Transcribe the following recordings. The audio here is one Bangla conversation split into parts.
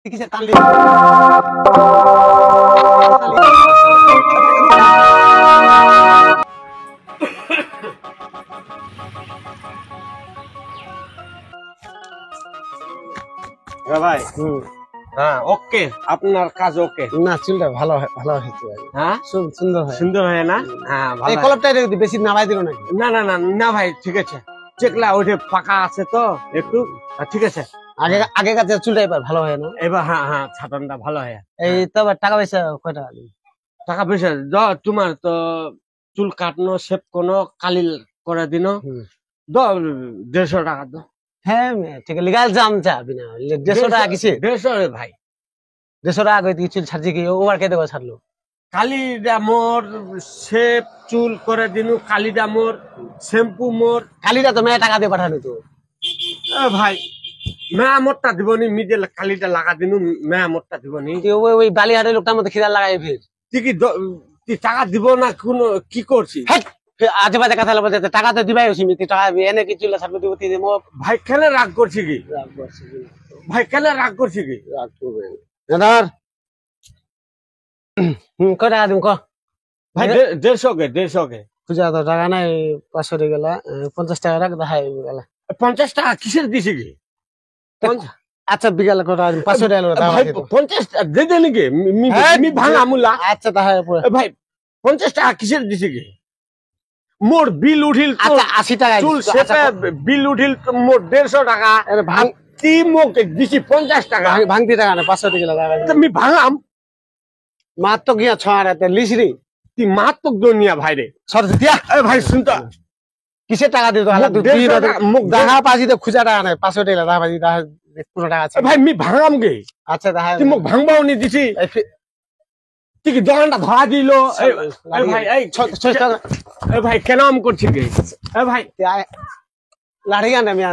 কিসের টানলি ভাই? হ্যাঁ, ওকে, আপনার কাজ ওকে না? চুলটা ভালো ভালো হয়েছে ভাই। হ্যাঁ, সুন্দর হয়, সুন্দর হয় না? হ্যাঁ, এই ভালো। কলপটা বেশি নামাই দিল নাকি? না না না না ভাই, ঠিক আছে, চেকলা ওইটা ফাঁকা আছে তো একটু, ঠিক আছে। আগে আগে কাছে চুলটা এবার ভালো হয় না এবার হ্যাঁ হ্যাঁ, ছাটানটা ভালো হয়। এই তো আবার টাকা পয়সা কয় টাকা দিবি? টাকা পয়সা তোমার তো চুল কাটনো, শেপ কোনো, কালি করে দিন, 150 টাকা দাও। হ্যাঁ ঠিক আছে, লিগাল জাম চাবি না 150 টাকা কিসে? 150 রে ভাই। 150 টাকা করে চুল ছাড়ছি কি ওভার খেতে করে ছাড়লো? কালিটা মোর, শেপ চুল করে দিনু, কালিটা মোর, শ্যাম্পু মোর। কালিটা তো মেয়ে টাকা দিয়ে পাঠানো তো ভাই মেয়ামতটা দিবনি, মিজে কালিটা লাগা দিনু, মেয়ামতটা দিবনি। ওই বালিহাটের লোকটার মধ্যে খিদার লাগাই ফের তুই টাকা দিব না, কোন কি করছিস? আজে বাজে কথা বলতে টাকা তো দিবাই সীমিত টাকা এনে কি চুলা ছাড়বে দিব তুই ভাই কেন রাগ করছি কি? ভাই কেন রাগ করছি কি? রাগ করবে ধর কয় টাকা দিম ক ভাই 150 কে 150 কে। খুঁজা তো টাকা নাই 500 টাকা গেলা 50 টাকা রাখ দেখাই গেলা 50 টাকা কিসের দিছি কি? আচ্ছা বিকালে কত 500 টাকা ভাই 50 টাকা দে দেন কি? মি ভাঙা মুলা। আচ্ছা তাহলে ভাই 50 টাকা কিসের দিছি কি? মোর বিল উঠিল তো, আচ্ছা 80 টাকা চুল শেপে বিল উঠিল তো মোর 150 টাকা। আরে ভাঙ তি মোক দিছি 50 টাকা। ভাঙতি টাকা না 500 টাকা লাগা তুমি ভাঙাম মাত তো গিয়া ছড়াতে লিসরি তুই মারাত্মক দুনিয়া ভাই রে। সর দিয়া ভাই শুনতো, কিসের টাকা দিত হালা তুই মুখ দেখা পাজি তো খুঁজা টাকা নাই 500 টাকা দেখা পাজি দেখা পুরো টাকা আছে ভাই মি ভাঙাম গে। আচ্ছা দেখা তুই মোক ভাঙবাও নি দিছি, তুই কি দোকানটা ধরা দিল? ভাই এই ভাই কেন আম করছি গে? ভাই লাড়ি গান আমি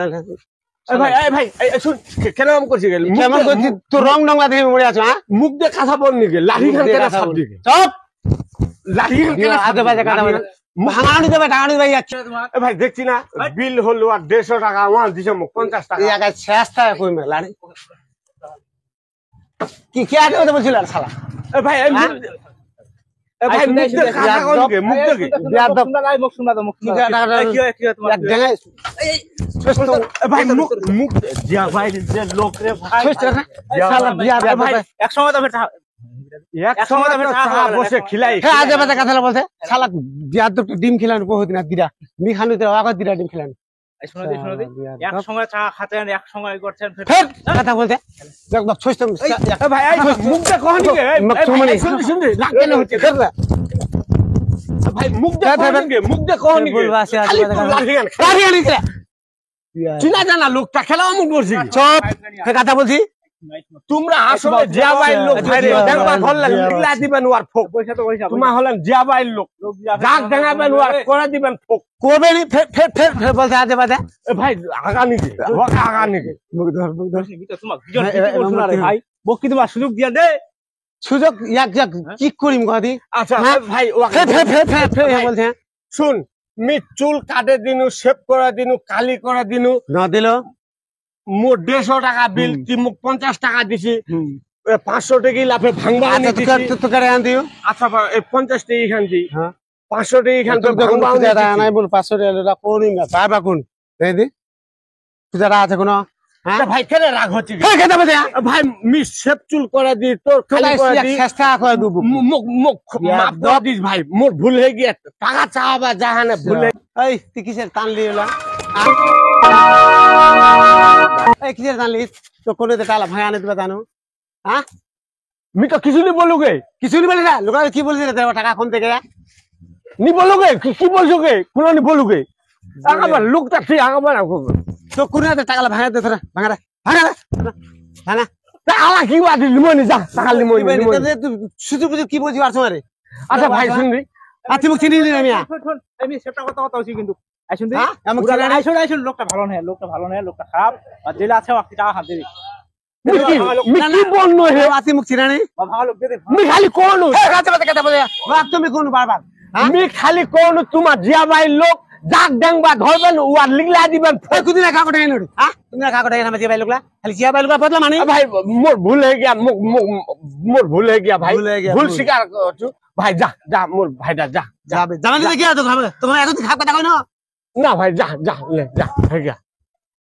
ভাই ভাই শুন, কেন আম করছি গে? কেমন করছিস তোর রং ডংলা দেখে মরে আছো হ্যাঁ মুখ দিয়ে কথা বলনি গে, লাঠি খান কেন সাপ দিকে? চুপ লাঠি খান কেন আগে বাজে কথা বলে ভাঙানি দেবে টাকা দিবে ভাই দেখছি না বিল হলো আর 150 টাকা, আমার দিছে মোক 50 টাকা। এই আগে শেষ টাকা কই মে লাড়ি কি কি আগে কথা বলছিল আর শালা ভাই ভাই মুখ দিয়ে কথা কোন গে? মুখ দিয়ে বিয়ার দপ মুখ শুনবা তো মুখ কি টাকা কি তোমার এক জায়গায় ভাই মুখ জিয়া ভাই যে লোক রে ভাই, শালা বিয়া বিয়া ভাই এক সময় তো ফের এক সময় চা বসে খিলাই। হ্যাঁ আজে বাজে কথা বলছে শালা বিয়ার দপ ডিম খিলান বহুত না দিরা মি খানুতে আগত দিরা ডিম খিলান শুনো দি এক সময় চা খাতেন এক সময় করছেন ফের কথা বলতে একবার ছইতাম ভাই মুখ দিয়ে কোন গে? শুন শুন রাগ কেন হচ্ছে? ফের ভাই মুখ দিয়ে কোন গে? মুখ দিয়ে কোন গে? বলবা আছে খালি লাঠি খান। লাড়ি আনি কে চিনা জানা লোকটা খেলা মুখ বলছি কি? চুপ ফের কথা বলছি তোমরা আসলে জিয়াবাইল লোক ভাই রে, দেখবা ধরলেন লিলা দিবেন ওয়ার ফোক। পয়সা তো পয়সা তোমরা হলেন জিয়াবাইল লোক, জাগ দেখাবেন ওয়ার করে দিবেন ফোক। করবে নি ফের ফের ফের ফের বলতে আজে বাজে ভাই আগানি কে ওকে আগানি কে মুখ ধর মুখ ধর তোমার বিজন কি বলছ না রে ভাই বকি তোমার সুযোগ দিয়া দে সুযোগ এক এক কি করিম গাদি আচ্ছা ভাই ফের ফের ফের ফের ফের বলতে শুন, মি চুল কাটে দিনু, শেভ করে দিনু, কালি করে দিনু, না দিল মোট 150 টাকা বিল, তুই মোক 50 টাকা দিছি, 500 টাকা লাফে ভাঙবা আনি দিছি। তো করে আন দিও আচ্ছা এই 50 টাকা এখান দি, হ্যাঁ 500 টাকা এখান তো দেখুন ভাঙবা আনি পূজাটা দিছি। নাই বল 500 টাকা কোনই না পাবা কোন এই দি পূজাটা আছে কোন হ্যাঁ ভাই কেন রাগ হচ্ছে কি? ফের কথা বলতে ভাই মি শেভ চুল করে দি, তোর খালি করে দি, চেষ্টা করে দেব মুখ মুখ মাপ করে দিস ভাই, মোর ভুল হয়ে গিয়ে টাকা চাওয়া জাহানে ভুল হয়ে। এই তুই কিসের টানলি এলা এই কিসের টানলি তো কোনে টালা ভাই আনে দিবা জানো হ্যাঁ মি তো কিছু নি বলুগে, কিছু নি বলে না লোক কি বলছে দেব টাকা কোন থেকে নি বলুগে, কি বলছো গে? কোনো নি বলুগে আগাবার লোকটা ঠিক আগাবার তো কোনে টাকা ভাঙা দে তোরা ভাঙা রে ভাঙা রে ভাঙা আলা কি বাদ লিমনি যা টাকা লিমনি। শুধু বুঝু কি বলছি আর তোমারে আচ্ছা ভাই শুনবি, আতি মুখ চিনি নি আমি আমি সেটা কথা কথা হইছি কিন্তু আইছুন দি হ্যাঁ আমি চিনি না আইছুন আইছুন লোকটা ভালো না লোকটা খারাপ আর জেলে আছে আপনি টাকা হাত দিবি মি কি বলনো হে? আতি মুখ চিনি না ভালো লোক দে মি খালি কোন কথা বলে কথা বলে তুমি কোন বারবার মি খালি কোন তোমার জিয়া ভাই লোক যাক ডাংবা ধরবেন ওয়ার লিগলা দিবেন কুদিন খা কোটা এনে হ্যাঁ তুমি খা কোটা এনে মাঝে ভাই লোকলা খালি চিয়া ভাই লোকলা বদলা মানে ভাই মোর ভুল হয়ে গিয়া মোর ভুল হয়ে গিয়া ভাই ভুল হয়ে গিয়া, ভুল ভুল। স্বীকার করছু ভাই যা যা মোর ভাইটা যা যাবে জানা দিতে কি আছে তোমার এখন খাপ কথা কই না না ভাই যা যা লে যা হয়ে গিয়া